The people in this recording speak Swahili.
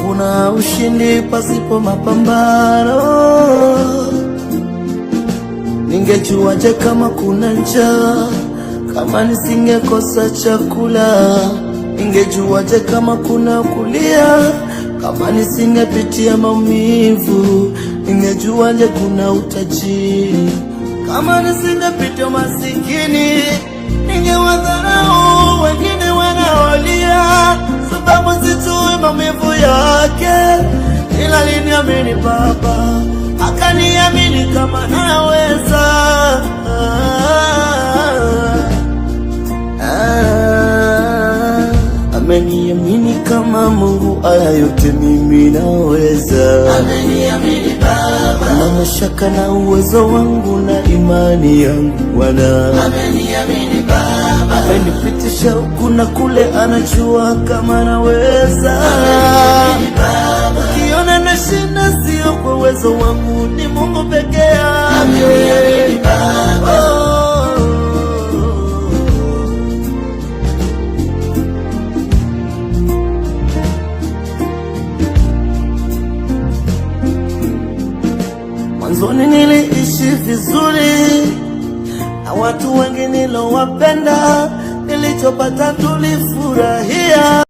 hakuna ushindi pasipo mapambano. Ningejuaje kama kuna njaa kama nisingekosa chakula? Ningejuaje kama kuna kulia kama nisingepitia maumivu? Ningejuaje kuna utajiri kama nisingepitia masikini? Ningewadharau wengine wanaolia sababu sijui maumivu yake, ila aliniamini Baba, akaniamini kama naweza. Ameniamini kama Mungu, haya yote mimi naweza. Ameniamini Baba, na mashaka na uwezo wangu na imani yangu Bwana. Ameniamini Baba, amenipitisha huku na kule, anajua kama naweza. Ameniamini Baba, kiona na shinda sio kwa uwezo wangu, ni Mungu peke yake. Ameniamini Baba, Mwanzoni niliishi vizuri na watu wengi nilowapenda, nilichopata tulifurahia.